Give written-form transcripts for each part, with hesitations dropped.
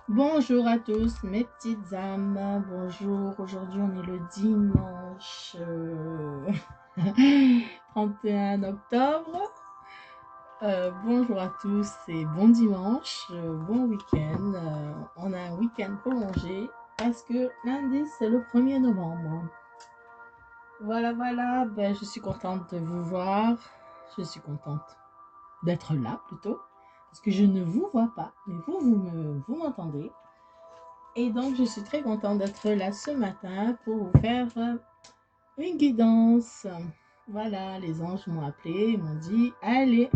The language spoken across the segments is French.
Bonjour à tous mes petites âmes, bonjour, aujourd'hui on est le dimanche 31 octobre. Bonjour à tous et bon dimanche, bon week-end. On a un week-end prolongé parce que lundi c'est le 1er novembre. Voilà, je suis contente de vous voir, je suis contente d'être là plutôt, parce que je ne vous vois pas, mais vous m'entendez. Et donc, je suis très contente d'être là ce matin pour vous faire une guidance. Voilà, les anges m'ont appelé, m'ont dit, allez,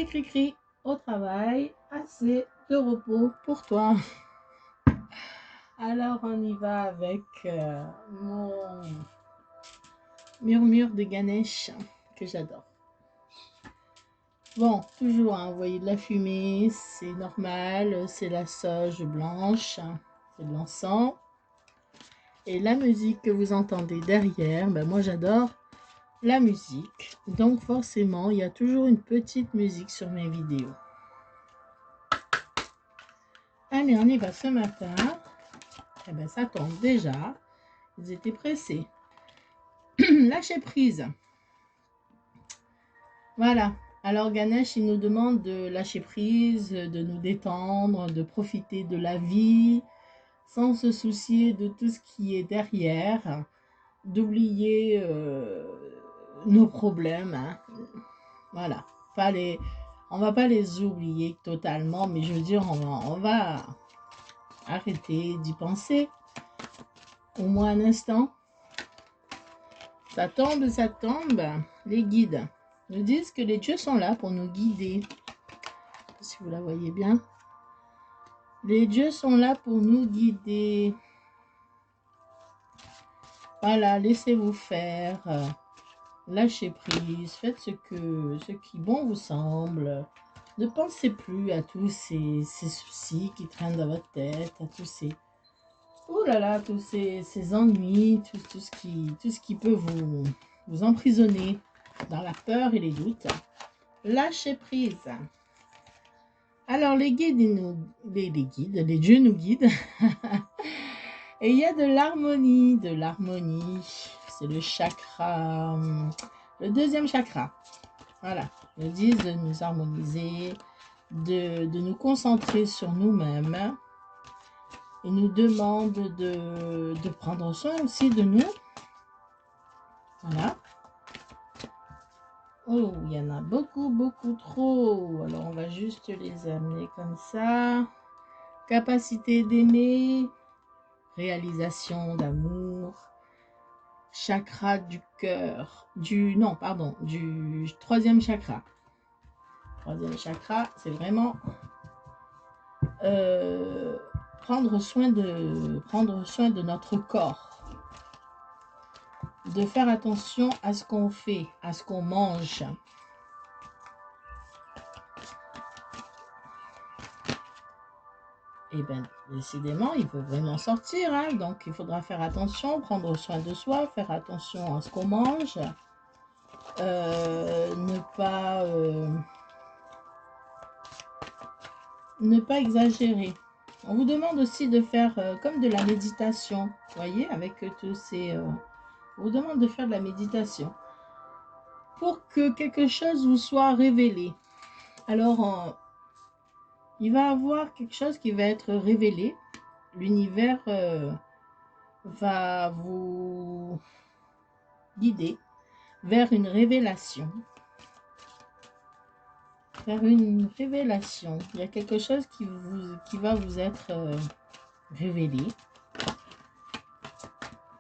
Cricri, au travail, assez de repos pour toi. Alors, on y va avec mon murmure de Ganesh que j'adore. Bon, toujours, vous voyez de la fumée, c'est normal, c'est la sauge blanche, c'est de l'encens. Et la musique que vous entendez derrière, moi j'adore la musique. Donc forcément, il y a toujours une petite musique sur mes vidéos. Allez, on y va ce matin. Ça tombe déjà. Ils étaient pressés. Lâcher prise. Voilà. Alors Ganesh, il nous demande de lâcher prise, de nous détendre, de profiter de la vie, sans se soucier de tout ce qui est derrière, d'oublier nos problèmes. Voilà. On va pas les oublier totalement, mais je veux dire, on va arrêter d'y penser. Au moins un instant. Ça tombe. Les guides nous disent que les dieux sont là pour nous guider. Si vous la voyez bien. Les dieux sont là pour nous guider. Voilà, laissez-vous faire. Lâchez prise. Faites ce qui bon vous semble. Ne pensez plus à tous ces soucis qui traînent dans votre tête, à tous ces... Oh là là, tous ces ennuis, tout ce qui peut vous emprisonner dans la peur et les doutes. Lâchez prise. Alors les guides, les dieux nous guident. Et il y a de l'harmonie, C'est le chakra, le deuxième chakra. Voilà, ils disent de nous harmoniser, de nous concentrer sur nous-mêmes. Ils nous demandent de prendre soin aussi de nous. Voilà. Oh, il y en a beaucoup trop. Alors, on va juste les amener comme ça. Capacité d'aimer, réalisation d'amour, chakra du cœur, du troisième chakra. Troisième chakra, c'est vraiment prendre soin de notre corps. De faire attention à ce qu'on fait, à ce qu'on mange. Et bien, décidément, il faut vraiment sortir. Donc, il faudra faire attention, prendre soin de soi, faire attention à ce qu'on mange. Ne pas exagérer. On vous demande aussi de faire comme de la méditation. Vous voyez, avec tous ces... on vous demande de faire de la méditation. Pour que quelque chose vous soit révélé. Alors, il va y avoir quelque chose qui va être révélé. L'univers va vous guider vers une révélation. Il y a quelque chose qui va vous être révélé.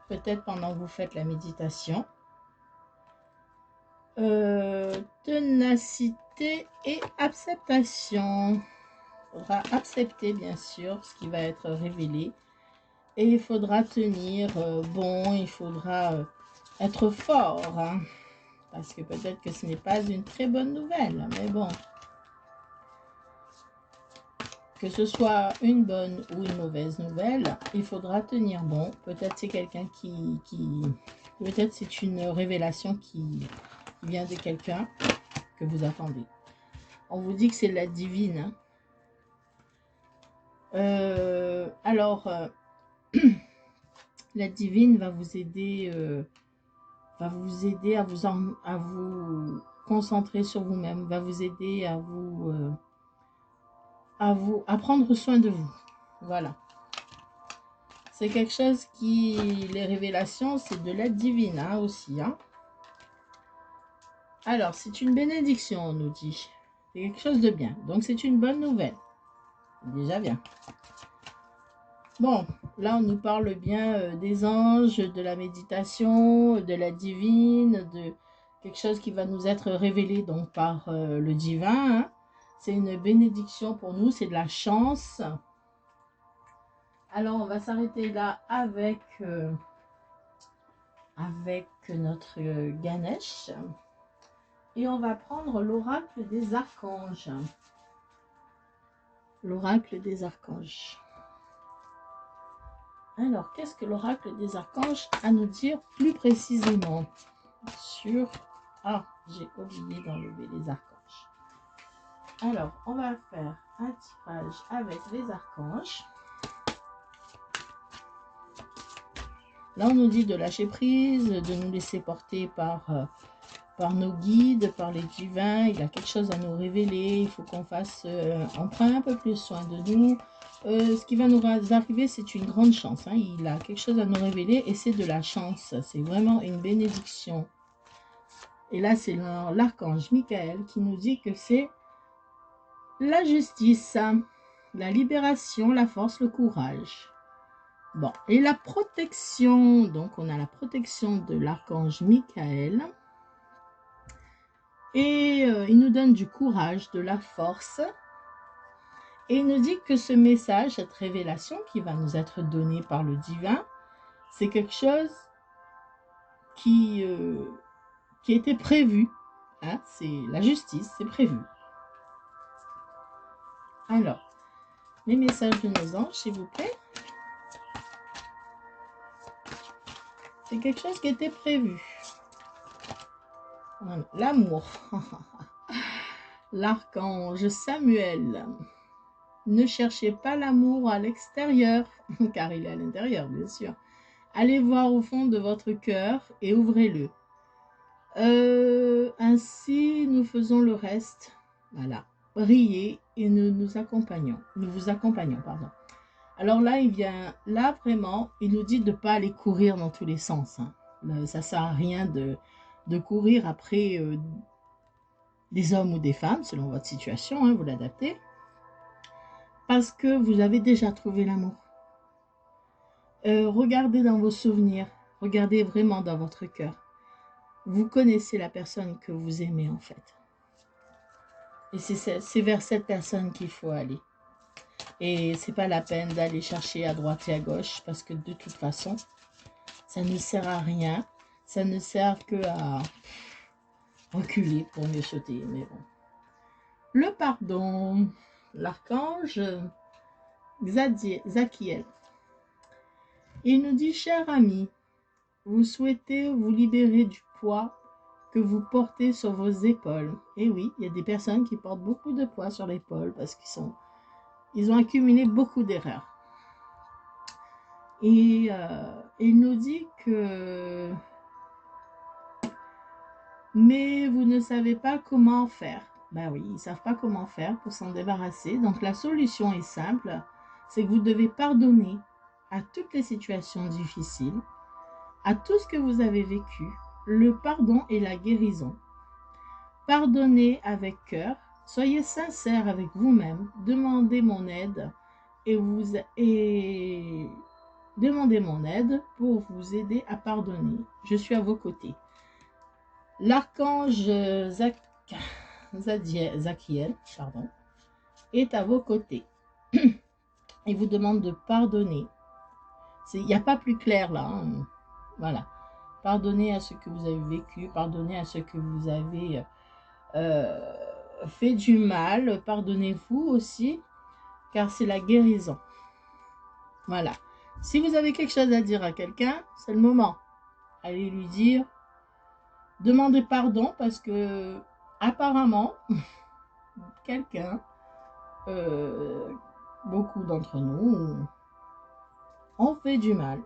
Peut-être pendant que vous faites la méditation. Ténacité et acceptation. Il faudra accepter bien sûr ce qui va être révélé. Et il faudra tenir bon, il faudra être fort. Parce que peut-être que ce n'est pas une très bonne nouvelle. Mais bon. Que ce soit une bonne ou une mauvaise nouvelle, il faudra tenir bon. Peut-être c'est quelqu'un peut-être c'est une révélation qui vient de quelqu'un que vous attendez. On vous dit que c'est la divine. Alors, la divine va vous aider à vous concentrer sur vous-même, va vous aider à prendre soin de vous. Voilà. C'est quelque chose qui, les révélations, c'est de l'aide divine hein, aussi. Hein. Alors, c'est une bénédiction, on nous dit. C'est quelque chose de bien. Donc, c'est une bonne nouvelle. Déjà bien. Bon, là, on nous parle bien des anges, de la méditation, de la divine, de quelque chose qui va nous être révélé donc par le divin. Hein. C'est une bénédiction pour nous, c'est de la chance. Alors, on va s'arrêter là avec notre Ganesh. Et on va prendre l'oracle des archanges. L'oracle des archanges. Alors, qu'est-ce que l'oracle des archanges a à nous dire plus précisément sur... Ah, j'ai oublié d'enlever les archanges. Alors, on va faire un tirage avec les archanges. Là, on nous dit de lâcher prise, de nous laisser porter par nos guides, par les divins. Il y a quelque chose à nous révéler. Il faut qu'on on prenne un peu plus soin de nous. Ce qui va nous arriver, c'est une grande chance. Hein. Il a quelque chose à nous révéler et c'est de la chance. C'est vraiment une bénédiction. Et là, c'est l'archange Michael qui nous dit que c'est la justice, la libération, la force, le courage. Bon, et la protection, donc on a la protection de l'archange Michael. Et il nous donne du courage, de la force. Et il nous dit que ce message, cette révélation qui va nous être donnée par le divin, c'est quelque chose qui était prévu. Hein, c'est la justice, c'est prévu. Alors, les messages de nos anges, s'il vous plaît. C'est quelque chose qui était prévu. Voilà. L'amour. L'archange Samuel. Ne cherchez pas l'amour à l'extérieur, car il est à l'intérieur, bien sûr. Allez voir au fond de votre cœur et ouvrez-le. Ainsi, nous faisons le reste. Voilà. Riez et nous accompagnons. Nous vous accompagnons, pardon. Alors là, là vraiment, il nous dit de ne pas aller courir dans tous les sens. Hein. Ça ne sert à rien de courir après des hommes ou des femmes, selon votre situation, hein, vous l'adaptez. Parce que vous avez déjà trouvé l'amour. Regardez dans vos souvenirs, regardez vraiment dans votre cœur. Vous connaissez la personne que vous aimez en fait. Et c'est vers cette personne qu'il faut aller. Et c'est pas la peine d'aller chercher à droite et à gauche parce que de toute façon, ça ne sert à rien. Ça ne sert que à reculer pour mieux sauter. Mais bon. Le pardon, l'archange Zachiel. Il nous dit, cher ami, vous souhaitez vous libérer du poids que vous portez sur vos épaules. Et oui, il y a des personnes qui portent beaucoup de poids sur l'épaule parce qu'ils ont accumulé beaucoup d'erreurs. Et il nous dit que... Mais vous ne savez pas comment faire. Ben oui, ils ne savent pas comment faire pour s'en débarrasser. Donc la solution est simple, c'est que vous devez pardonner à toutes les situations difficiles, à tout ce que vous avez vécu. Le pardon est la guérison. Pardonnez avec cœur, soyez sincère avec vous-même, demandez mon aide demandez mon aide pour vous aider à pardonner. Je suis à vos côtés. L'archange Zachiel est à vos côtés. Il vous demande de pardonner. Il n'y a pas plus clair là. Hein. Voilà. Pardonnez à ce que vous avez vécu, pardonnez à ce que vous avez fait du mal, pardonnez-vous aussi, car c'est la guérison. Voilà. Si vous avez quelque chose à dire à quelqu'un, c'est le moment. Allez lui dire, demandez pardon parce que apparemment, quelqu'un beaucoup d'entre nous ont fait du mal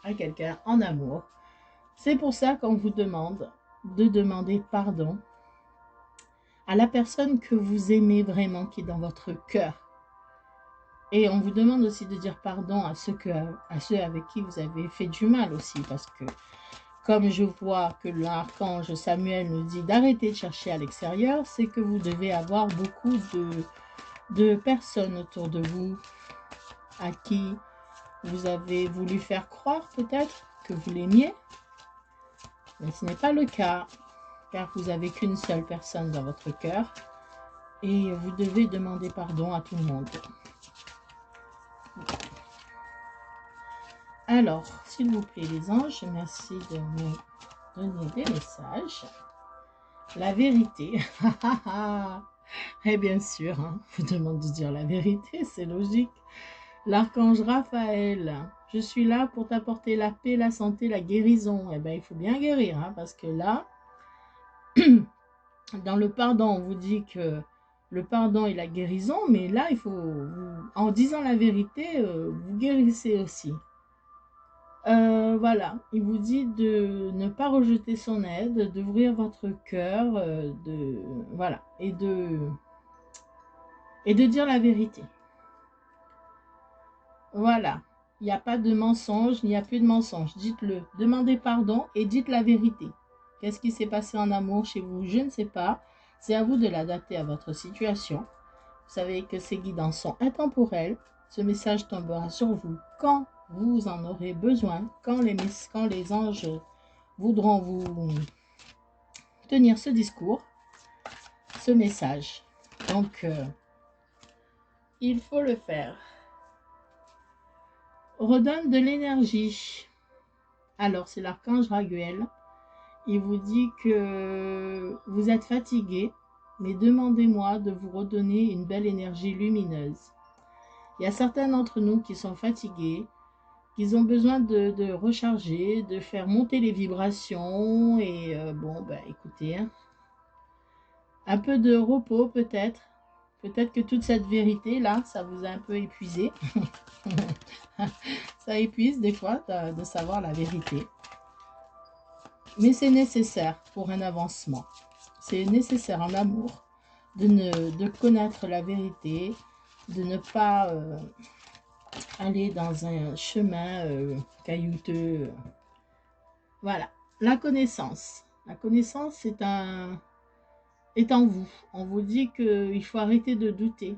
à quelqu'un en amour. C'est pour ça qu'on vous demande de demander pardon à la personne que vous aimez vraiment, qui est dans votre cœur. Et on vous demande aussi de dire pardon à ceux avec qui vous avez fait du mal aussi, parce que comme je vois que l'archange Samuel nous dit d'arrêter de chercher à l'extérieur, c'est que vous devez avoir beaucoup de personnes autour de vous à qui vous avez voulu faire croire peut-être que vous l'aimiez, mais ce n'est pas le cas, car vous n'avez qu'une seule personne dans votre cœur et vous devez demander pardon à tout le monde. Alors, s'il vous plaît les anges, merci de me donner des messages. La vérité. Et bien sûr, hein, je vous demande de dire la vérité, c'est logique. L'archange Raphaël, je suis là pour t'apporter la paix, la santé, la guérison. Eh bien, il faut bien guérir, hein, parce que là, dans le pardon, on vous dit que le pardon et la guérison, mais là, il faut, en disant la vérité, vous guérissez aussi. Voilà, il vous dit de ne pas rejeter son aide, d'ouvrir votre cœur, voilà, et de dire la vérité. Voilà, il n'y a pas de mensonge, il n'y a plus de mensonge. Dites-le, demandez pardon et dites la vérité. Qu'est-ce qui s'est passé en amour chez vous? Je ne sais pas. C'est à vous de l'adapter à votre situation. Vous savez que ces guidances sont intemporelles. Ce message tombera sur vous quand vous en aurez besoin, quand les anges voudront vous tenir ce discours, ce message. Donc, il faut le faire. Redonne de l'énergie. Alors, c'est l'archange Raguel. Il vous dit que vous êtes fatigué, mais demandez-moi de vous redonner une belle énergie lumineuse. Il y a certains d'entre nous qui sont fatigués, qui ont besoin de recharger, de faire monter les vibrations. Et bon, ben écoutez, hein, un peu de repos peut-être. Peut-être que toute cette vérité-là, ça vous a un peu épuisé. Ça épuise des fois de savoir la vérité. Mais c'est nécessaire pour un avancement. C'est nécessaire en amour de connaître la vérité, de ne pas aller dans un chemin caillouteux. Voilà, la connaissance. La connaissance est en vous. On vous dit qu'il faut arrêter de douter,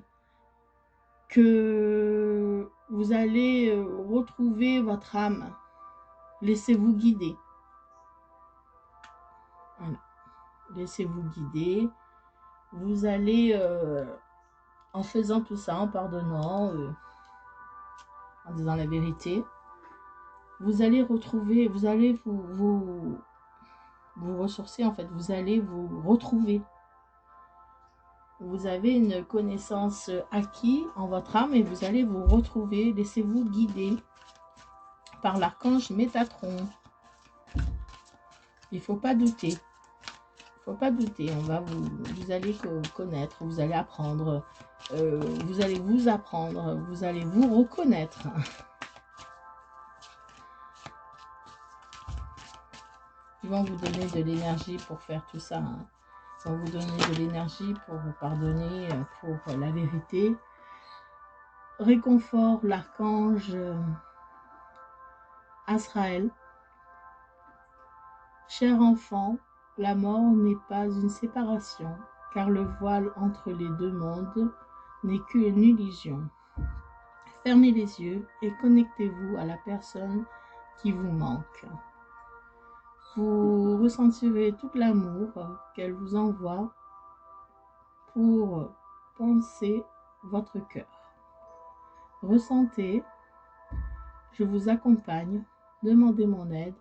que vous allez retrouver votre âme. Laissez-vous guider. Voilà. Laissez-vous guider. Vous allez, en faisant tout ça, en pardonnant, en disant la vérité, vous allez retrouver, vous allez vous ressourcer en fait, vous allez vous retrouver. Vous avez une connaissance acquise en votre âme et vous allez vous retrouver. Laissez-vous guider par l'archange Métatron. Il ne faut pas douter. Il ne faut pas douter. Vous allez connaître, vous allez apprendre, vous allez vous apprendre, vous allez vous reconnaître. Ils vont vous donner de l'énergie pour faire tout ça. Hein. Ils vont vous donner de l'énergie pour vous pardonner, pour la vérité. Réconfort l'archange Azraël. Cher enfant, la mort n'est pas une séparation, car le voile entre les deux mondes n'est qu'une illusion. Fermez les yeux et connectez-vous à la personne qui vous manque. Vous ressentirez tout l'amour qu'elle vous envoie pour penser votre cœur. Ressentez, je vous accompagne, demandez mon aide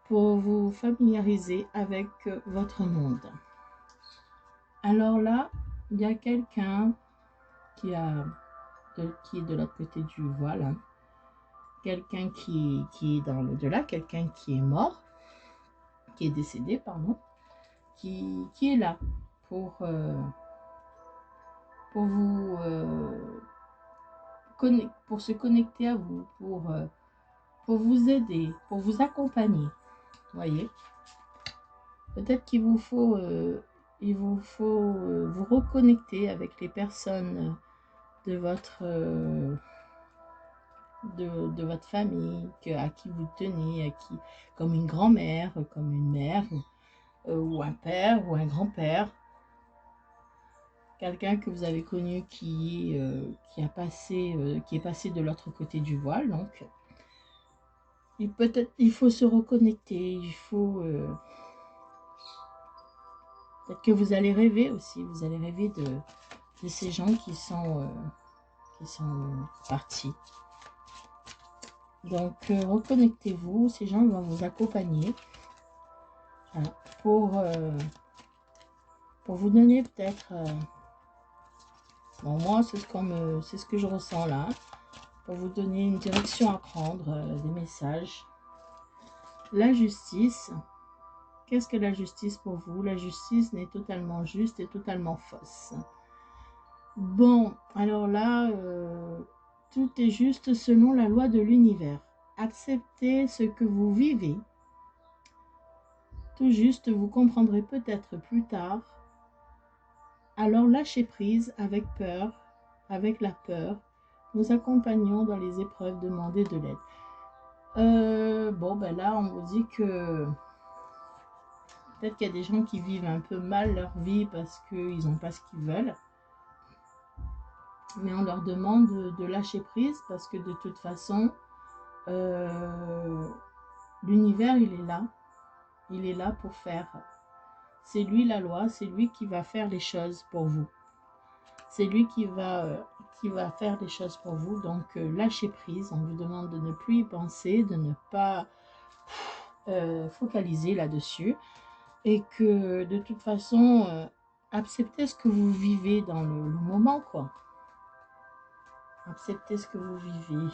pour vous familiariser avec votre monde. Alors là, il y a quelqu'un qui est de l'autre côté du voile, hein. Quelqu'un qui est dans l'au-delà, quelqu'un qui est mort, qui est décédé, pardon, qui est là pour vous pour se connecter à vous, pour vous aider, pour vous accompagner. Voyez, peut-être qu'il vous faut, vous reconnecter avec les personnes de votre famille, à qui vous tenez, comme une grand-mère, comme une mère, ou un père, ou un grand-père, quelqu'un que vous avez connu qui est passé de l'autre côté du voile. Donc, il faut se reconnecter, il faut... peut-être que vous allez rêver aussi, vous allez rêver de ces gens qui sont partis. Donc, reconnectez-vous, ces gens vont vous accompagner, voilà, pour vous donner peut-être... bon, moi, c'est ce que je ressens là, pour vous donner une direction à prendre, des messages. La justice. Qu'est-ce que la justice pour vous? La justice n'est totalement juste et totalement fausse. Bon, alors là, tout est juste selon la loi de l'univers. Acceptez ce que vous vivez. Tout juste, vous comprendrez peut-être plus tard. Alors lâchez prise avec peur, avec la peur. Nous accompagnons dans les épreuves, demandez de l'aide. Bon, ben là, on vous dit que peut-être qu'il y a des gens qui vivent un peu mal leur vie parce qu'ils n'ont pas ce qu'ils veulent. Mais on leur demande de lâcher prise parce que de toute façon, l'univers, il est là. Il est là pour faire. C'est lui la loi, c'est lui qui va faire les choses pour vous. C'est lui qui va faire les choses pour vous. Donc, lâchez prise. On vous demande de ne plus y penser, de ne pas focaliser là-dessus. Et que, de toute façon, acceptez ce que vous vivez dans le moment, quoi. Acceptez ce que vous vivez.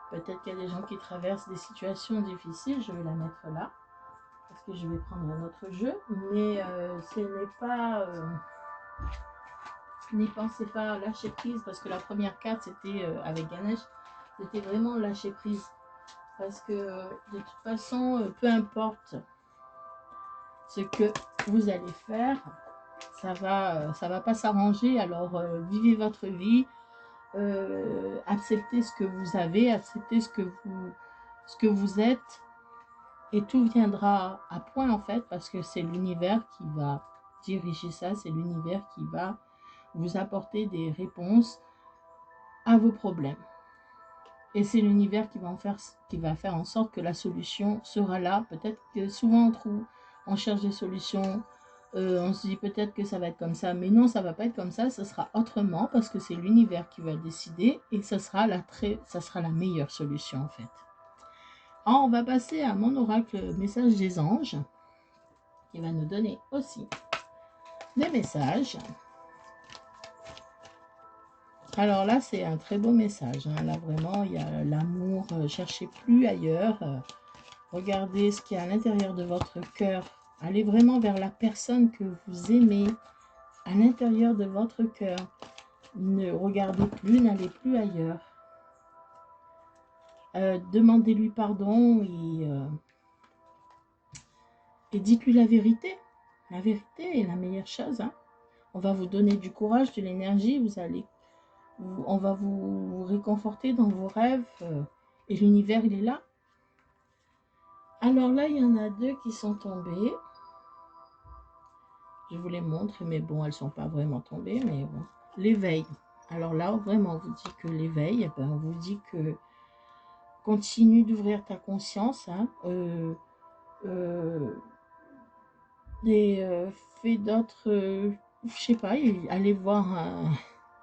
Peut-être qu'il y a des gens qui traversent des situations difficiles. Je vais la mettre là. Parce que je vais prendre un autre jeu. Mais ce n'est pas... n'y pensez pas, lâcher prise. Parce que la première carte, c'était avec Ganesh. C'était vraiment lâcher prise. Parce que de toute façon, peu importe ce que vous allez faire, ça va pas s'arranger. Alors, vivez votre vie. Acceptez ce que vous avez, acceptez ce que vous êtes, et tout viendra à point en fait, parce que c'est l'univers qui va diriger ça, c'est l'univers qui va vous apporter des réponses à vos problèmes, et c'est l'univers qui va faire en sorte que la solution sera là. Peut-être que souvent on cherche des solutions, on se dit peut-être que ça va être comme ça, mais non, ça va pas être comme ça sera autrement, parce que c'est l'univers qui va décider, et ça sera la meilleure solution en fait. Alors, on va passer à mon oracle message des anges, qui va nous donner aussi des messages. Alors là, c'est un très beau message, hein. Là, vraiment, il y a l'amour, cherchez plus ailleurs, regardez ce qu'il y a à l'intérieur de votre cœur, allez vraiment vers la personne que vous aimez, à l'intérieur de votre cœur. Ne regardez plus, n'allez plus ailleurs. Demandez-lui pardon et dites-lui la vérité. La vérité est la meilleure chose, hein. On va vous donner du courage, de l'énergie, on va vous réconforter dans vos rêves, et l'univers, il est là. Alors là, il y en a deux qui sont tombées. Je vous les montre, mais bon, elles ne sont pas vraiment tombées, mais bon. L'éveil. Alors là, vraiment, on vous dit que l'éveil, on vous dit que continue d'ouvrir ta conscience, hein. Fais d'autres, je sais pas, allez voir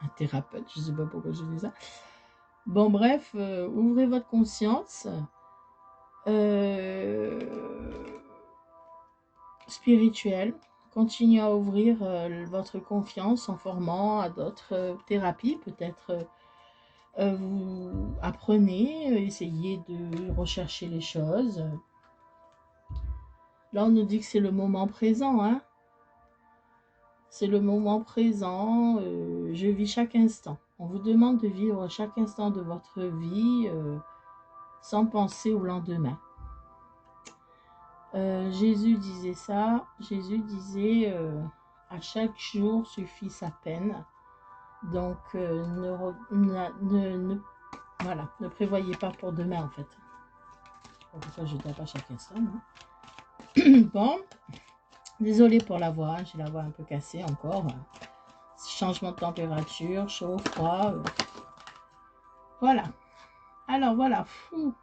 un thérapeute, je sais pas pourquoi je dis ça. Bon, bref, ouvrez votre conscience spirituelle. Continuez à ouvrir votre confiance en formant à d'autres thérapies. Peut-être vous apprenez, essayez de rechercher les choses. Là, on nous dit que c'est le moment présent, c'est le moment présent, je vis chaque instant. On vous demande de vivre chaque instant de votre vie sans penser au lendemain. Jésus disait ça. Jésus disait à chaque jour suffit sa peine. Donc, voilà, ne prévoyez pas pour demain, en fait. Pourquoi je tape à chaque instant, hein. Bon, désolée pour la voix, j'ai la voix un peu cassée encore. Changement de température, chaud, froid. Voilà. Alors, voilà. Fou.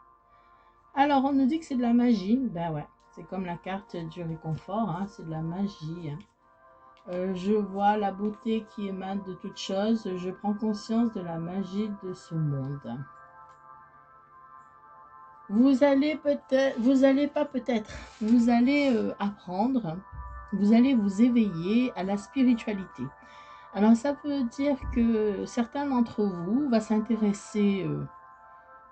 Alors, on nous dit que c'est de la magie. Ben ouais, c'est comme la carte du réconfort, hein, c'est de la magie, hein. Je vois la beauté qui émane de toute chose. Je prends conscience de la magie de ce monde. Vous allez apprendre, vous allez vous éveiller à la spiritualité. Alors ça veut dire que certains d'entre vous vont s'intéresser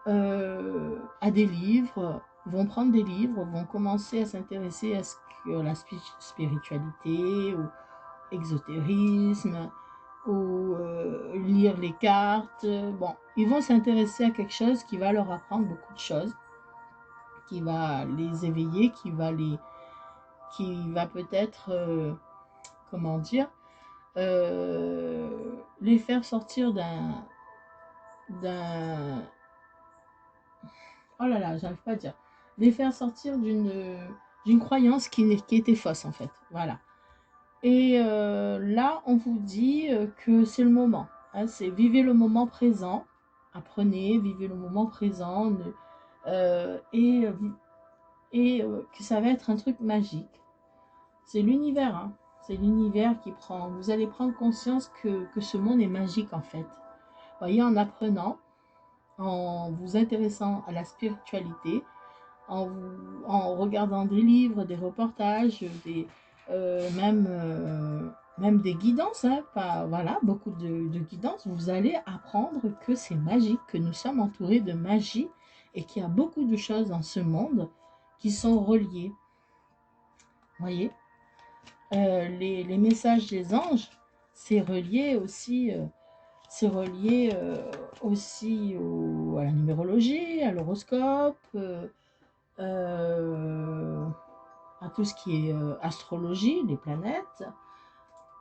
à des livres, vont prendre des livres, vont commencer à s'intéresser à la spiritualité ou exotérisme, ou lire les cartes. Bon, ils vont s'intéresser à quelque chose qui va leur apprendre beaucoup de choses, qui va les éveiller, qui va peut-être, comment dire, les faire sortir oh là là, j'arrive pas à dire, les faire sortir d'une croyance qui était fausse, en fait. Voilà. Et là, on vous dit que c'est le moment. Hein, c'est vivez le moment présent. Apprenez, vivez le moment présent. Et que ça va être un truc magique. C'est l'univers. Hein, c'est l'univers qui prend. Vous allez prendre conscience que ce monde est magique, en fait. Vous voyez, en apprenant, en vous intéressant à la spiritualité, en regardant des livres, des reportages, même des guidances, hein, voilà, beaucoup de guidances, vous allez apprendre que c'est magique, que nous sommes entourés de magie et qu'il y a beaucoup de choses dans ce monde qui sont reliées. Vous voyez, les messages des anges, c'est relié aussi, à la numérologie, à l'horoscope, à tout ce qui est astrologie, les planètes,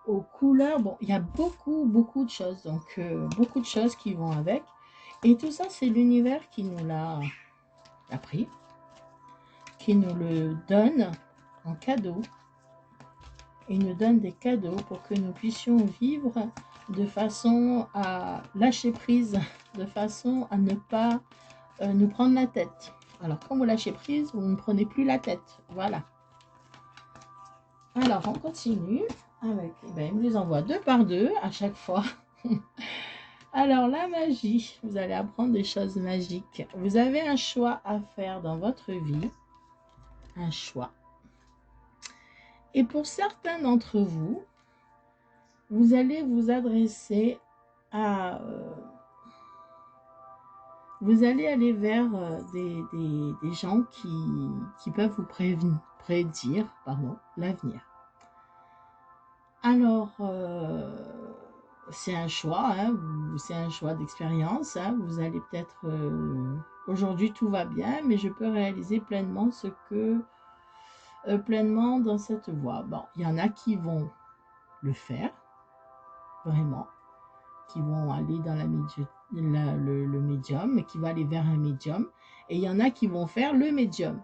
aux couleurs. Bon, il y a beaucoup de choses, donc beaucoup de choses qui vont avec. Et tout ça, c'est l'univers qui nous l'a appris, qui nous le donne en cadeau. Il nous donne des cadeaux pour que nous puissions vivre de façon à lâcher prise, de façon à ne pas nous prendre la tête. Alors, quand vous lâchez prise, vous ne prenez plus la tête. Voilà. Alors, on continue avec... Ben, il me les envoie 2 par 2 à chaque fois. Alors, la magie. Vous allez apprendre des choses magiques. Vous avez un choix à faire dans votre vie. Un choix. Et pour certains d'entre vous, vous allez vous adresser à... vous allez aller vers des gens qui peuvent vous prédire l'avenir. Alors, c'est un choix, hein, c'est un choix d'expérience. Hein, vous allez peut-être... aujourd'hui, tout va bien, mais je peux réaliser pleinement pleinement dans cette voie. Bon, il y en a qui vont le faire, vraiment, qui vont aller dans le médium, qui va aller vers un médium, et il y en a qui vont faire le médium,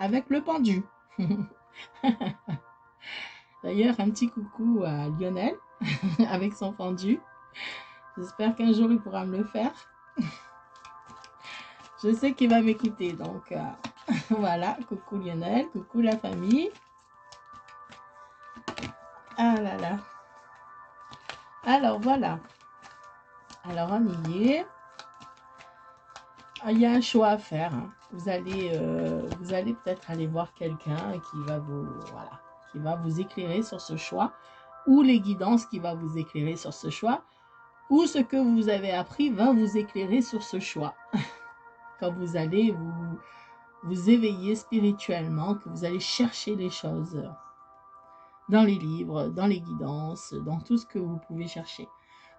avec le pendu. D'ailleurs, un petit coucou à Lionel, avec son pendu. J'espère qu'un jour, il pourra me le faire. Je sais qu'il va m'écouter, donc voilà, coucou Lionel, coucou la famille. Ah là là. Alors, voilà. Alors, on y est. Il y a un choix à faire. Hein. Vous allez peut-être aller voir quelqu'un qui va vous éclairer sur ce choix, ou les guidances qui va vous éclairer sur ce choix, ou ce que vous avez appris va vous éclairer sur ce choix. Quand vous allez vous éveiller spirituellement, que vous allez chercher les choses dans les livres, dans les guidances, dans tout ce que vous pouvez chercher.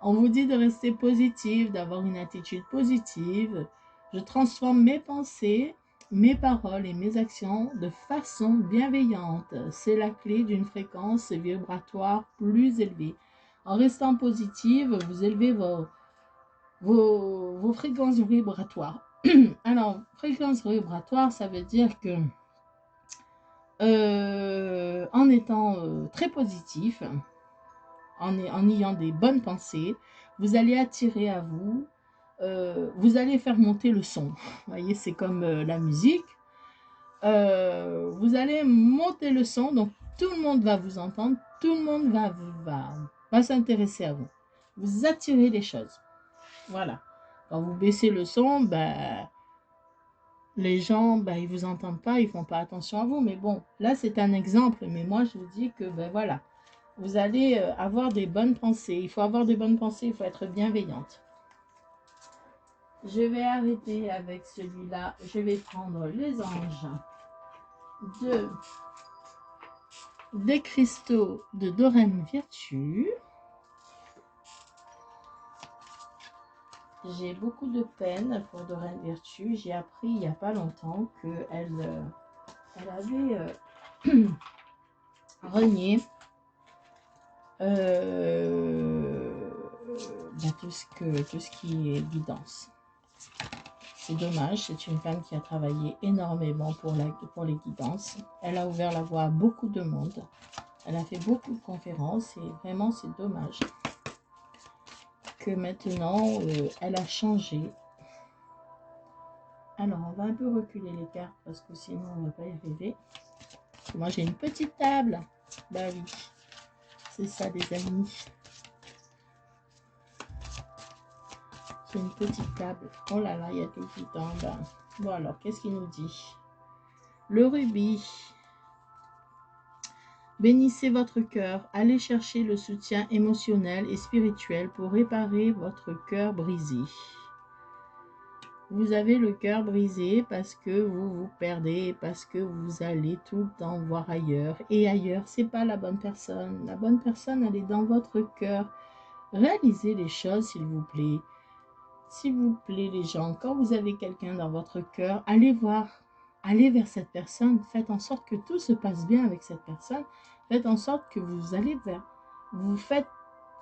On vous dit de rester positif, d'avoir une attitude positive. Je transforme mes pensées, mes paroles et mes actions de façon bienveillante. C'est la clé d'une fréquence vibratoire plus élevée. En restant positive, vous élevez vos fréquences vibratoires. Alors, fréquence vibratoire, ça veut dire que en étant très positif, en ayant des bonnes pensées, vous allez attirer à vous, vous allez faire monter le son. Vous voyez, c'est comme la musique. Vous allez monter le son, donc tout le monde va vous entendre, tout le monde va s'intéresser à vous. Vous attirez les choses. Voilà. Quand vous baissez le son, ben, les gens, ben, ils vous entendent pas, ils font pas attention à vous. Mais bon, là, c'est un exemple. Mais moi, je vous dis que, ben voilà, vous allez avoir des bonnes pensées. Il faut avoir des bonnes pensées, il faut être bienveillante. Je vais arrêter avec celui-là. Je vais prendre les anges des cristaux de Dorem Virtue. J'ai beaucoup de peine pour Dorem Virtue. J'ai appris il n'y a pas longtemps qu'elle avait renié tout ce qui est guidance. C'est dommage, c'est une femme qui a travaillé énormément pour les guidances. Elle a ouvert la voie à beaucoup de monde. Elle a fait beaucoup de conférences et vraiment c'est dommage que maintenant elle a changé. Alors on va un peu reculer les cartes parce que sinon on ne va pas y arriver. Moi j'ai une petite table. Bah oui, c'est ça les amis. J'ai une petite table. Oh là là, il y a tout qui tombe. Bon alors, qu'est-ce qu'il nous dit? Le rubis. Bénissez votre cœur. Allez chercher le soutien émotionnel et spirituel pour réparer votre cœur brisé. Vous avez le cœur brisé parce que vous vous perdez, parce que vous allez tout le temps voir ailleurs. Et ailleurs, c'est pas la bonne personne. La bonne personne, elle est dans votre cœur. Réalisez les choses, s'il vous plaît. S'il vous plaît, les gens, quand vous avez quelqu'un dans votre cœur, allez voir, allez vers cette personne. Faites en sorte que tout se passe bien avec cette personne. Faites en sorte que vous allez vers, vous faites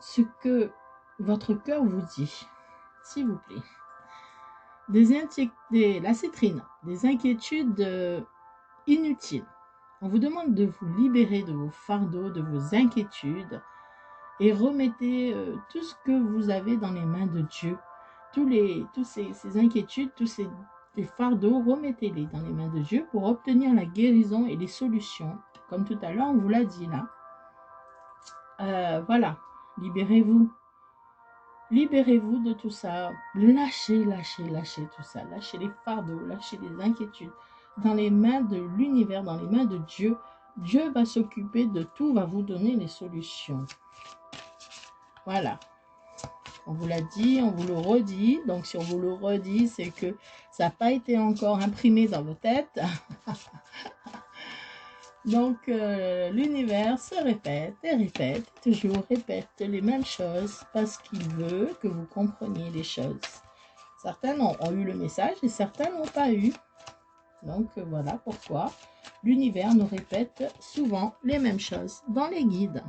ce que votre cœur vous dit, s'il vous plaît. La citrine, des inquiétudes inutiles. On vous demande de vous libérer de vos fardeaux, de vos inquiétudes et remettez tout ce que vous avez dans les mains de Dieu. Tous ces inquiétudes, tous ces fardeaux, remettez-les dans les mains de Dieu pour obtenir la guérison et les solutions. Comme tout à l'heure, on vous l'a dit là. Voilà, libérez-vous. Libérez-vous de tout ça. Lâchez tout ça. Lâchez les fardeaux, lâchez les inquiétudes. Dans les mains de l'univers, dans les mains de Dieu, Dieu va s'occuper de tout, va vous donner les solutions. Voilà. On vous l'a dit, on vous le redit. Donc, si on vous le redit, c'est que ça n'a pas été encore imprimé dans vos têtes. Donc, l'univers se répète et répète, toujours répète les mêmes choses parce qu'il veut que vous compreniez les choses. Certains ont eu le message et certains n'ont pas eu. Donc, voilà pourquoi l'univers nous répète souvent les mêmes choses dans les guides.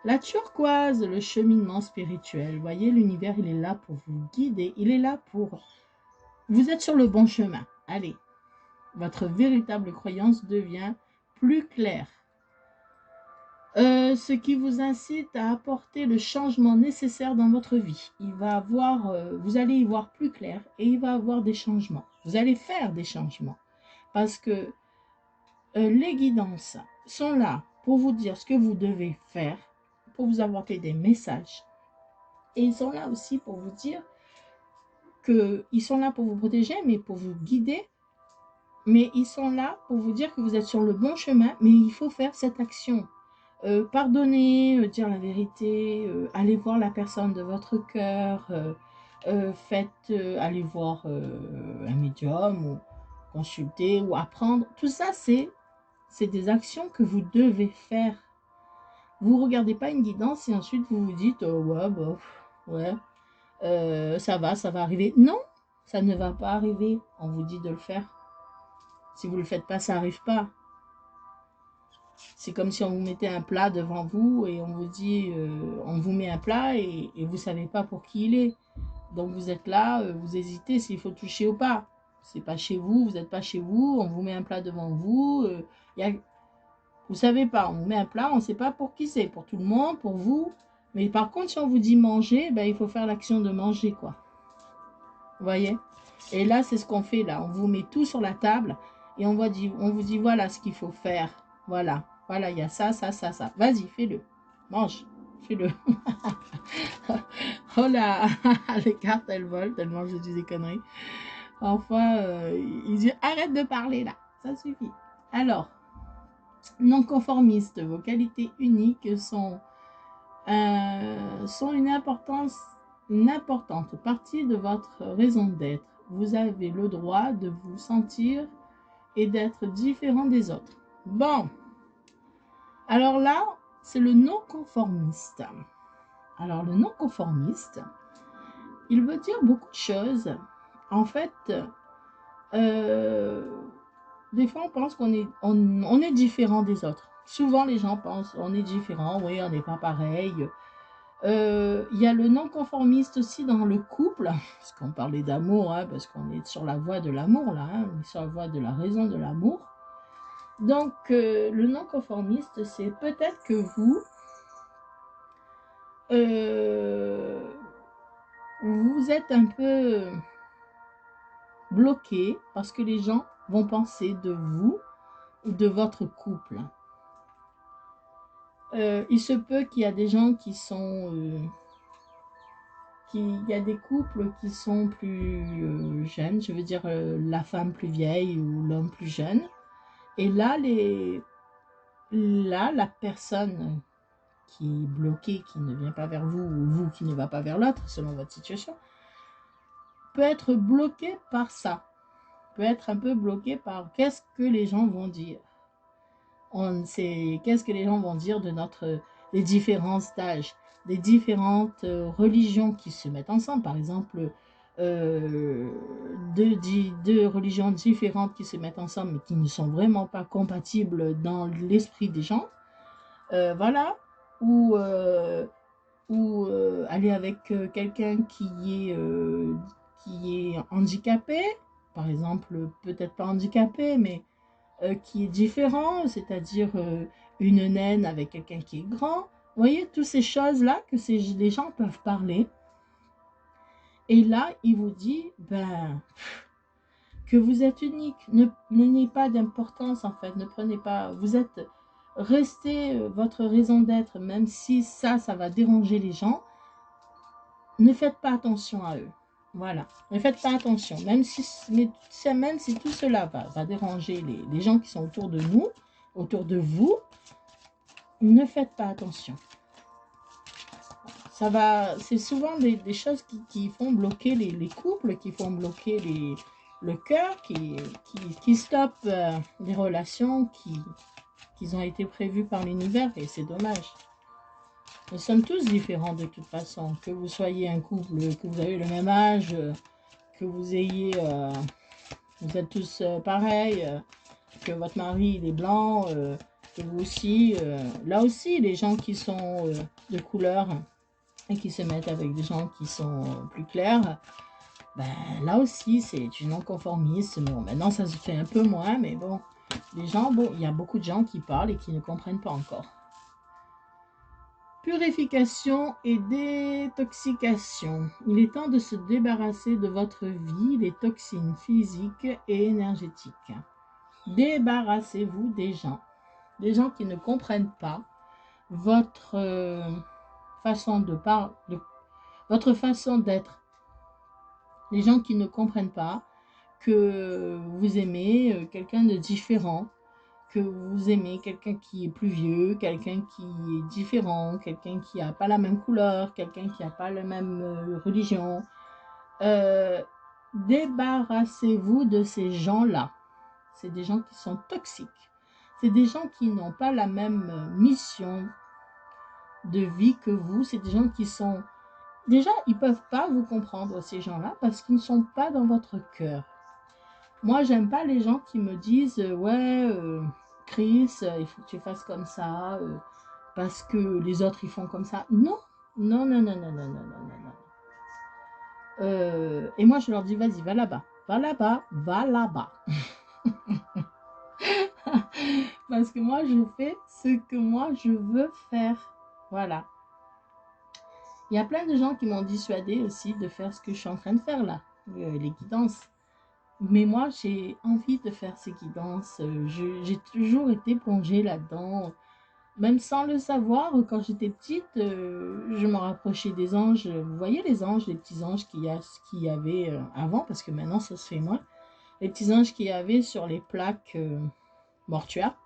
La turquoise, le cheminement spirituel. Vous voyez, l'univers, il est là pour vous guider. Il est là pour... Vous êtes sur le bon chemin. Allez. Votre véritable croyance devient plus claire. Ce qui vous incite à apporter le changement nécessaire dans votre vie. Vous allez y voir plus clair et il va y avoir des changements. Vous allez faire des changements. Parce que les guidances sont là pour vous dire ce que vous devez faire, pour vous apporter des messages. Et ils sont là aussi pour vous dire qu'ils sont là pour vous protéger, mais pour vous guider. Mais ils sont là pour vous dire que vous êtes sur le bon chemin, mais il faut faire cette action. Pardonner, dire la vérité, aller voir la personne de votre cœur, aller voir un médium, ou consulter, ou apprendre. Tout ça, c'est des actions que vous devez faire. Vous ne regardez pas une guidance et ensuite vous vous dites, oh, ouais, bof, ouais, ça va arriver. Non, ça ne va pas arriver. On vous dit de le faire. Si vous ne le faites pas, ça n'arrive pas. C'est comme si on vous mettait un plat devant vous et on vous dit, on vous met un plat et vous ne savez pas pour qui il est. Donc vous êtes là, vous hésitez s'il faut toucher ou pas. C'est pas chez vous, vous n'êtes pas chez vous, on vous met un plat devant vous. Vous savez pas, on vous met un plat, on ne sait pas pour qui c'est, pour tout le monde, pour vous. Mais par contre, si on vous dit manger, ben, il faut faire l'action de manger, quoi. Vous voyez? Et là, c'est ce qu'on fait là. On vous met tout sur la table et on vous dit voilà ce qu'il faut faire. Voilà, voilà, il y a ça, ça, ça, ça. Vas-y, fais-le. Mange, fais-le. Oh là, les cartes, elles volent tellement je dis des conneries. Enfin, il dit arrête de parler là, ça suffit. Alors, non conformiste, vos qualités uniques sont une importante partie de votre raison d'être. Vous avez le droit de vous sentir et d'être différent des autres. Bon, alors là, c'est le non-conformiste. Alors le non-conformiste, il veut dire beaucoup de choses. En fait, des fois on pense qu'on est, on est différent des autres. Souvent les gens pensent on est différent, oui, on n'est pas pareil. Il y a le non-conformiste aussi dans le couple, parce qu'on parlait d'amour, hein, parce qu'on est sur la voie de l'amour, là, hein, on est sur la voie de la raison de l'amour. Donc, le non-conformiste, c'est peut-être que vous êtes un peu bloqué parce que les gens vont penser de vous ou de votre couple. Il se peut qu'il y a des gens qui sont... il y a des couples qui sont plus jeunes, je veux dire la femme plus vieille ou l'homme plus jeune. Et là, la personne qui est bloquée, qui ne vient pas vers vous, ou vous qui ne va pas vers l'autre, selon votre situation, peut être bloquée par ça. Peut être un peu bloquée par qu'est-ce que les gens vont dire. Qu'est-ce que les gens vont dire de des différents stages, des différentes religions qui se mettent ensemble. Par exemple, deux religions différentes qui se mettent ensemble mais qui ne sont vraiment pas compatibles dans l'esprit des gens. Voilà. Ou aller avec quelqu'un qui est handicapé, par exemple, peut-être pas handicapé, mais qui est différent, c'est-à-dire une naine avec quelqu'un qui est grand. Vous voyez, toutes ces choses-là que les gens peuvent parler. Et là, il vous dit que vous êtes unique. Ne n'ayez pas d'importance, en fait. Ne prenez pas... Vous êtes... Restez votre raison d'être, même si ça va déranger les gens. Ne faites pas attention à eux. Voilà. Ne faites pas attention. Même si tout cela va déranger les gens qui sont autour de nous, autour de vous, ne faites pas attention. C'est souvent des choses qui font bloquer les couples, qui font bloquer le cœur, qui stoppent les relations qui ont été prévues par l'univers, et c'est dommage. Nous sommes tous différents de toute façon, que vous soyez un couple, que vous avez le même âge, que vous êtes tous pareils, que votre mari il est blanc, que vous aussi, là aussi les gens qui sont de couleur et qui se mettent avec des gens qui sont plus clairs, ben, là aussi c'est du non-conformisme. Bon, maintenant ça se fait un peu moins, mais bon, les gens, bon, il y a beaucoup de gens qui parlent et qui ne comprennent pas encore. Purification et détoxication. Il est temps de se débarrasser de votre vie les toxines physiques et énergétiques. Débarrassez-vous des gens qui ne comprennent pas votre façon votre façon d'être. Les gens qui ne comprennent pas que vous aimez quelqu'un de différent, que vous aimez quelqu'un qui est plus vieux, quelqu'un qui est différent, quelqu'un qui n'a pas la même couleur, quelqu'un qui n'a pas la même religion. Débarrassez-vous de ces gens-là. C'est des gens qui sont toxiques. C'est des gens qui n'ont pas la même mission de vie que vous. C'est des gens qui sont... Déjà, ils ne peuvent pas vous comprendre, ces gens-là, parce qu'ils ne sont pas dans votre cœur. Moi, j'aime pas les gens qui me disent ouais, Chris, il faut que tu fasses comme ça, parce que les autres, ils font comme ça. Non, non, non, non, non, non, non, non, non, non. Et moi, je leur dis, vas-y, va là-bas, va là-bas, va là-bas. Parce que moi, je fais ce que moi, je veux faire. Voilà. Il y a plein de gens qui m'ont dissuadé aussi de faire ce que je suis en train de faire là, les guidances. Mais moi, j'ai envie de faire ces guidances. J'ai toujours été plongée là-dedans. Même sans le savoir, quand j'étais petite, je me rapprochais des anges. Vous voyez les anges, les petits anges qu'il y avait avant, parce que maintenant ça se fait moins. Les petits anges qu'il y avait sur les plaques mortuaires,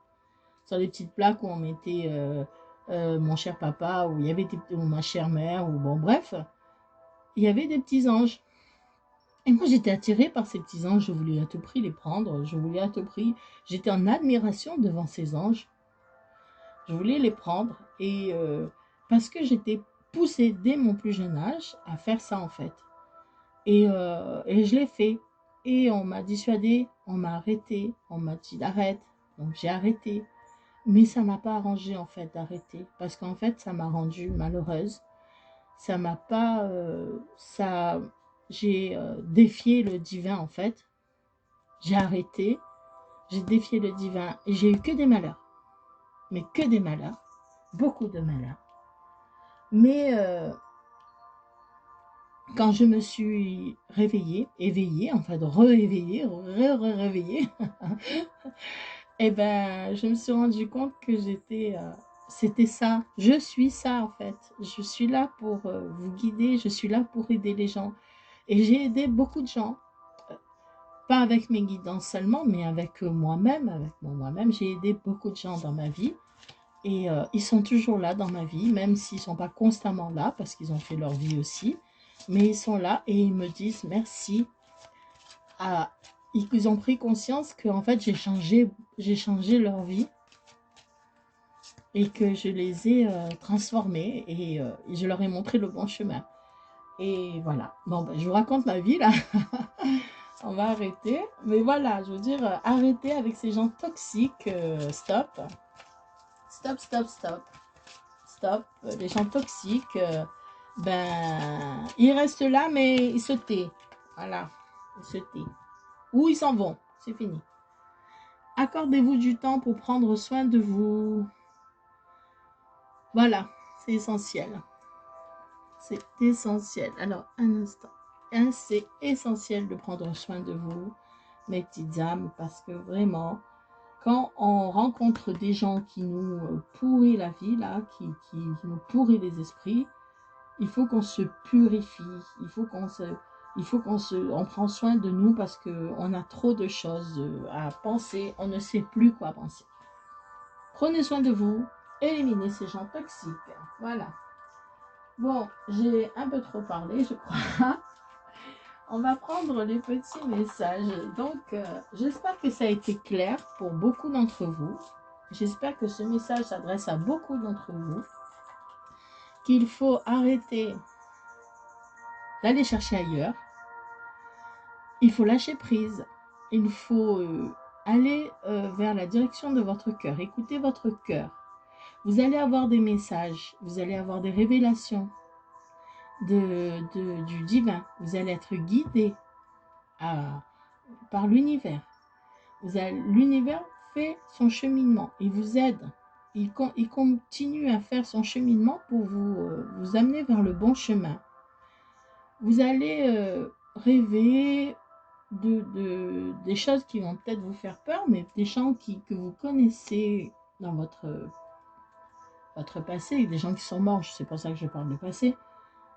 sur les petites plaques où on mettait mon cher papa, où il y avait ou ma chère mère, ou bon bref, il y avait des petits anges. Et moi j'étais attirée par ces petits anges, je voulais à tout prix les prendre, je voulais à tout prix, j'étais en admiration devant ces anges. Je voulais les prendre et parce que j'étais poussée dès mon plus jeune âge à faire ça en fait. Et je l'ai fait. Et on m'a dissuadée, on m'a arrêté, on m'a dit arrête. Donc j'ai arrêté. Mais ça m'a pas arrangé en fait d'arrêter. Parce qu'en fait ça m'a rendue malheureuse. Ça m'a pas... j'ai défié le divin en fait. J'ai arrêté. J'ai défié le divin. Et j'ai eu que des malheurs. Mais que des malheurs. Beaucoup de malheurs. Mais quand je me suis réveillée, éveillée, en fait, réveillée, réveillée, et ben, je me suis rendu compte que c'était ça. Je suis ça, en fait. Je suis là pour vous guider, je suis là pour aider les gens. Et j'ai aidé beaucoup de gens. Pas avec mes guidances seulement, mais avec moi-même, avec moi-même. J'ai aidé beaucoup de gens dans ma vie. Et ils sont toujours là dans ma vie, même s'ils ne sont pas constamment là, parce qu'ils ont fait leur vie aussi. Mais ils sont là et ils me disent merci. Ils ont pris conscience que en fait, j'ai changé leur vie et que je les ai transformés et je leur ai montré le bon chemin. Et voilà. Bon, ben, je vous raconte ma vie là. On va arrêter. Mais voilà, je veux dire, arrêter avec ces gens toxiques. Stop. Stop, stop, stop. Stop. Les gens toxiques, ben, ils restent là, mais ils se tait. Voilà. Ils se tait. Ou ils s'en vont. C'est fini. Accordez-vous du temps pour prendre soin de vous. Voilà. C'est essentiel. C'est essentiel. Alors, un instant. C'est essentiel de prendre soin de vous, mes petites âmes, parce que vraiment, quand on rencontre des gens qui nous pourrissent la vie, là, qui nous pourrissent les esprits, il faut qu'on se purifie, on prend soin de nous parce qu'on a trop de choses à penser, on ne sait plus quoi penser. Prenez soin de vous, éliminez ces gens toxiques. Voilà. Bon, j'ai un peu trop parlé, je crois. On va prendre les petits messages. Donc, j'espère que ça a été clair pour beaucoup d'entre vous. J'espère que ce message s'adresse à beaucoup d'entre vous. Qu'il faut arrêter d'aller chercher ailleurs. Il faut lâcher prise. Il faut aller vers la direction de votre cœur. Écoutez votre cœur. Vous allez avoir des messages. Vous allez avoir des révélations du divin. Vous allez être guidé par l'univers. L'univers fait son cheminement. Il vous aide. Il continue à faire son cheminement pour vous amener vers le bon chemin. Vous allez rêver des choses qui vont peut-être vous faire peur, mais des gens que vous connaissez dans votre passé, des gens qui sont morts, c'est pour ça que je parle de passé,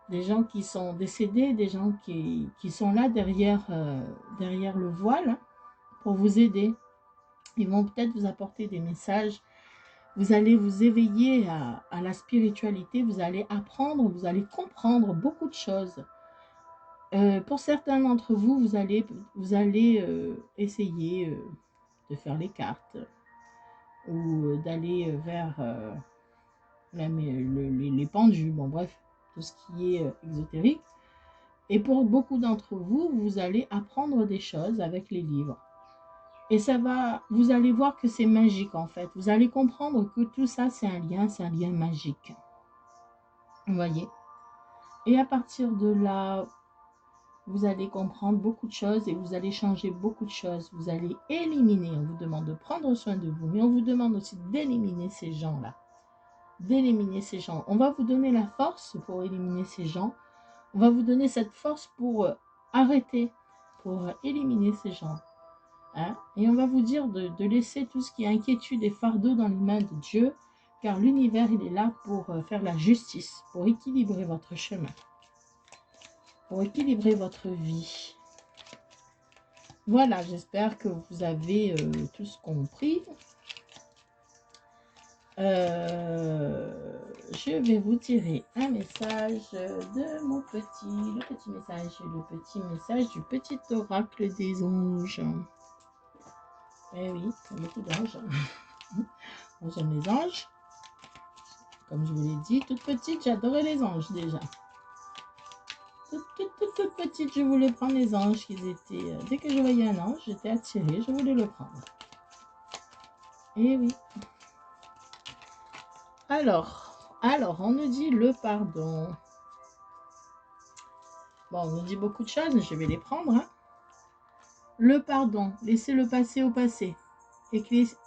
des gens qui sont décédés, des gens qui sont là derrière le voile pour vous aider. Ils vont peut-être vous apporter des messages. Vous allez vous éveiller à la spiritualité, vous allez apprendre, vous allez comprendre beaucoup de choses. Pour certains d'entre vous, vous allez essayer de faire les cartes ou d'aller vers les pendus, bon bref, tout ce qui est exotérique. Et pour beaucoup d'entre vous, vous allez apprendre des choses avec les livres. Et ça va, vous allez voir que c'est magique en fait. Vous allez comprendre que tout ça, c'est un lien magique. Vous voyez? Et à partir de là, vous allez comprendre beaucoup de choses et vous allez changer beaucoup de choses. Vous allez éliminer, on vous demande de prendre soin de vous, mais on vous demande aussi d'éliminer ces gens-là. D'éliminer ces gens. On va vous donner la force pour éliminer ces gens. On va vous donner cette force pour arrêter, pour éliminer ces gens. Hein? Et on va vous dire de laisser tout ce qui est inquiétude et fardeau dans les mains de Dieu, car l'univers, il est là pour faire la justice, pour équilibrer votre chemin, pour équilibrer votre vie. Voilà, j'espère que vous avez tous compris. Je vais vous tirer un message de mon le petit message du petit oracle des anges. Eh oui, il y a beaucoup d'anges. Moi, j'aime les anges. Comme je vous l'ai dit, toute petite, j'adorais les anges déjà. Toute petite, je voulais prendre les anges. Dès que je voyais un ange, j'étais attirée, je voulais le prendre. Eh oui. Alors, on nous dit le pardon. Bon, on nous dit beaucoup de choses, mais je vais les prendre. Hein. Le pardon, laissez le passé au passé.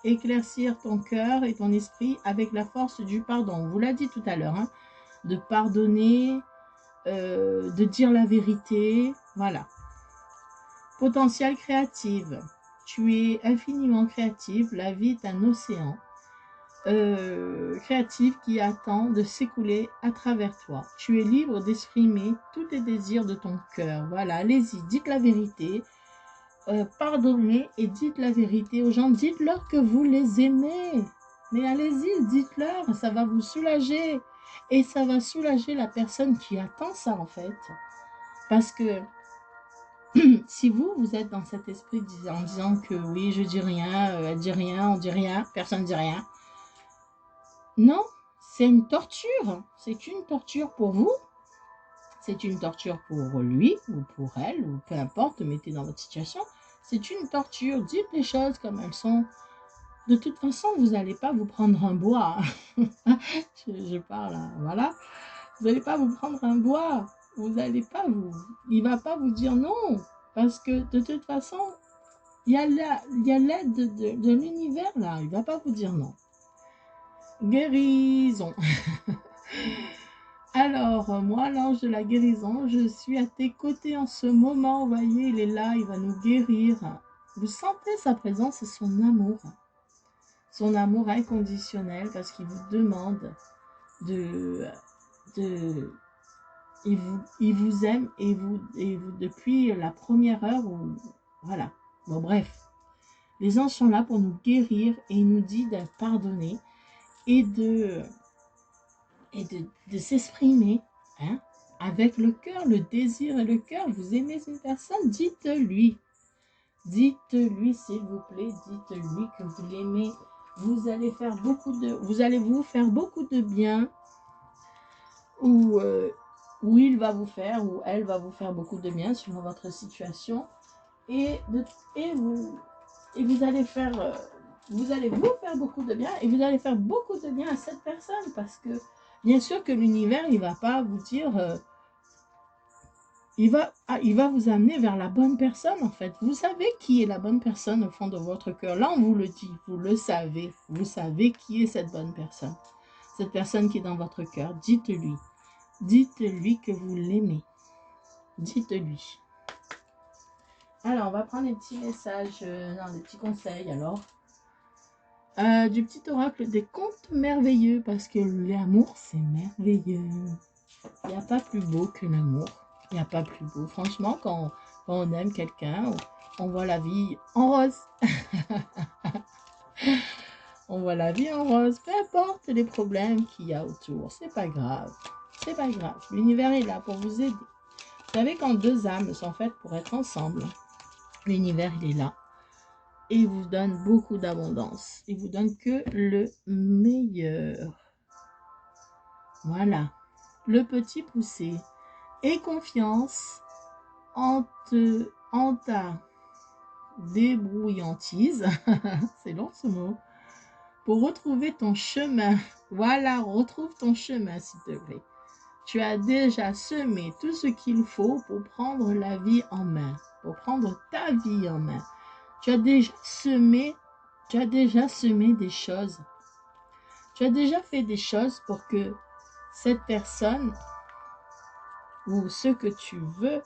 Éclaircir ton cœur et ton esprit avec la force du pardon. On vous l'a dit tout à l'heure, hein, de pardonner, de dire la vérité, voilà. Potentiel créative. Tu es infiniment créative, la vie est un océan. Créative qui attend de s'écouler à travers toi. Tu es libre d'exprimer tous tes désirs de ton cœur. Voilà, allez-y, dites la vérité. Pardonnez et dites la vérité aux gens. Dites-leur que vous les aimez. Mais allez-y, dites-leur, ça va vous soulager. Et ça va soulager la personne qui attend ça en fait. Parce que si vous êtes dans cet esprit en disant que oui, je dis rien, elle dit rien, on dit rien, personne ne dit rien. Non, c'est une torture. C'est une torture pour vous. C'est une torture pour lui ou pour elle, ou peu importe, mettez dans votre situation. C'est une torture. Dites les choses comme elles sont. De toute façon, vous n'allez pas vous prendre un bois. je parle, voilà. Vous n'allez pas vous prendre un bois. Vous n'allez pas vous... Il ne va pas vous dire non. Parce que de toute façon, il y a l'aide de l'univers là. Il ne va pas vous dire non. Guérison. Alors, moi, l'ange de la guérison, je suis à tes côtés en ce moment. Vous voyez, il est là, il va nous guérir. Vous sentez sa présence et son amour. Son amour inconditionnel parce qu'il vous demande il vous aime et vous depuis la première heure où, voilà. Bon, bref. Les anges sont là pour nous guérir et il nous dit de pardonner et de s'exprimer, hein, avec le cœur, le désir et le cœur. Vous aimez une personne, dites-lui. Dites-lui, s'il vous plaît, dites-lui que vous l'aimez. Vous allez vous faire beaucoup de bien, ou il va vous faire, ou elle va vous faire beaucoup de bien selon votre situation, et vous allez faire, vous allez vous faire beaucoup de bien, et vous allez faire beaucoup de bien à cette personne, parce que bien sûr que l'univers, il va pas vous dire, il va vous amener vers la bonne personne en fait. Vous savez qui est la bonne personne au fond de votre cœur. Là, on vous le dit, vous le savez. Vous savez qui est cette bonne personne. Cette personne qui est dans votre cœur, dites-lui. Dites-lui que vous l'aimez. Dites-lui. Alors, on va prendre des petits messages, des petits conseils alors. Du petit oracle des contes merveilleux, parce que l'amour, c'est merveilleux. Il n'y a pas plus beau que l'amour. Il n'y a pas plus beau. Franchement, quand on aime quelqu'un, on voit la vie en rose. On voit la vie en rose. Peu importe les problèmes qu'il y a autour. C'est pas grave. C'est pas grave. L'univers est là pour vous aider. Vous savez, quand deux âmes sont faites pour être ensemble, l'univers, il est là. Et il vous donne beaucoup d'abondance. Il vous donne que le meilleur. Voilà, le petit poussé. Aie confiance en ta débrouillantise, c'est long ce mot, pour retrouver ton chemin. Voilà, retrouve ton chemin s'il te plaît. Tu as déjà semé tout ce qu'il faut pour prendre la vie en main, pour prendre ta vie en main. Tu as déjà semé des choses. Tu as déjà fait des choses pour que cette personne ou ce que tu veux,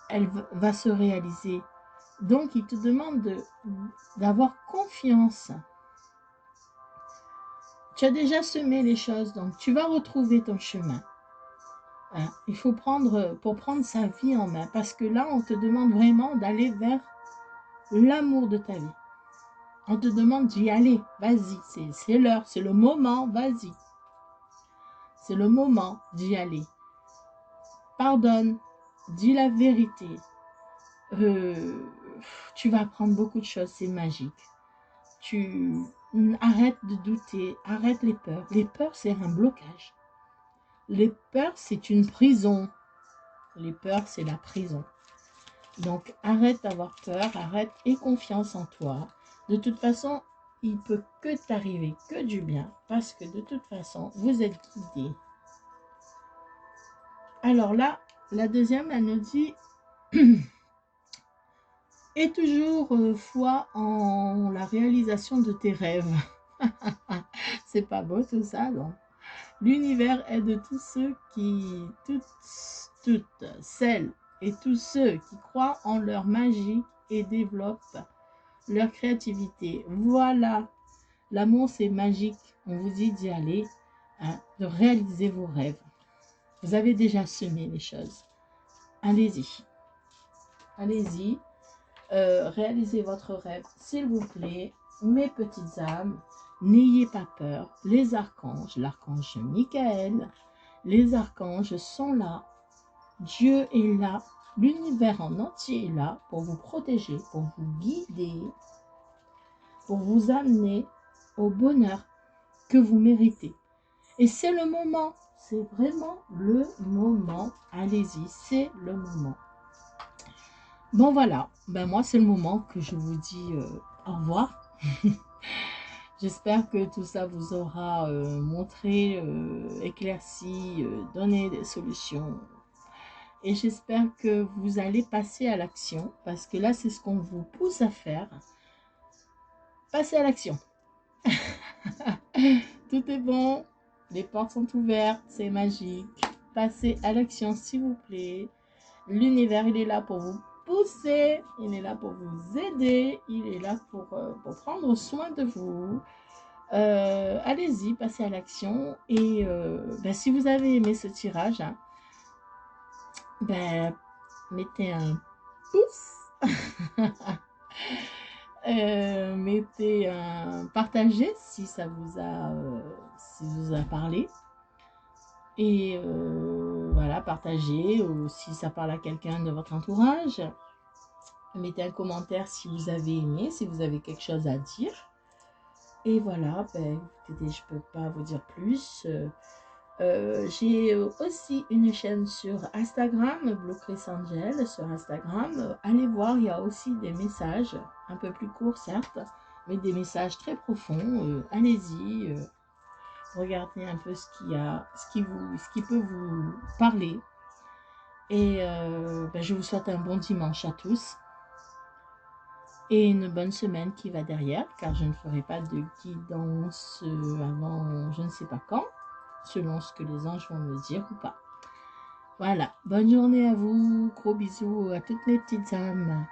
elle va se réaliser. Donc, il te demande d'avoir confiance. Tu as déjà semé les choses, donc tu vas retrouver ton chemin. Hein, il faut pour prendre sa vie en main, parce que là, on te demande vraiment d'aller vers l'amour de ta vie. On te demande d'y aller, vas-y, c'est l'heure, c'est le moment, vas-y. C'est le moment d'y aller. Pardonne, dis la vérité. Tu vas apprendre beaucoup de choses, c'est magique. Arrête de douter, arrête les peurs. Les peurs, c'est un blocage. Les peurs, c'est une prison. Les peurs, c'est la prison. Donc, arrête d'avoir peur, arrête, aie confiance en toi. De toute façon, il peut que t'arriver que du bien, parce que de toute façon, vous êtes guidés. Alors là, la deuxième, elle nous dit et toujours foi en la réalisation de tes rêves. C'est pas beau tout ça, non? L'univers aide tous ceux toutes celles et tous ceux qui croient en leur magie et développent leur créativité. Voilà, l'amour c'est magique. On vous dit d'y aller, hein, de réaliser vos rêves. Vous avez déjà semé les choses. Allez-y. Allez-y. Réalisez votre rêve, s'il vous plaît, mes petites âmes. N'ayez pas peur. Les archanges, l'archange Michael, les archanges sont là. Dieu est là. L'univers en entier est là pour vous protéger, pour vous guider, pour vous amener au bonheur que vous méritez. Et c'est le moment, c'est vraiment le moment. Allez-y, c'est le moment. Bon voilà, ben moi c'est le moment que je vous dis au revoir. J'espère que tout ça vous aura montré, éclairci, donné des solutions. Et j'espère que vous allez passer à l'action, parce que là c'est ce qu'on vous pousse à faire. Passez à l'action. Tout est bon, les portes sont ouvertes, c'est magique. Passez à l'action s'il vous plaît. L'univers il est là pour vous pousser, il est là pour vous aider, il est là pour prendre soin de vous. Allez-y, passez à l'action. Et ben, si vous avez aimé ce tirage, hein, ben, mettez un pouce. Mettez un partagez si ça vous a parlé. Et voilà, partagez, ou si ça parle à quelqu'un de votre entourage. Mettez un commentaire si vous avez aimé, si vous avez quelque chose à dire. Et voilà, ben, écoutez, je ne peux pas vous dire plus. J'ai aussi une chaîne sur Instagram, Blue Chris Angel, sur Instagram. Allez voir, il y a aussi des messages, un peu plus courts certes, mais des messages très profonds. Allez-y, regardez un peu ce qu'il y a, ce qui peut vous parler. Et ben, je vous souhaite un bon dimanche à tous. Et une bonne semaine qui va derrière, car je ne ferai pas de guidance avant je ne sais pas quand, selon ce que les anges vont me dire ou pas. Voilà, bonne journée à vous, gros bisous à toutes mes petites âmes.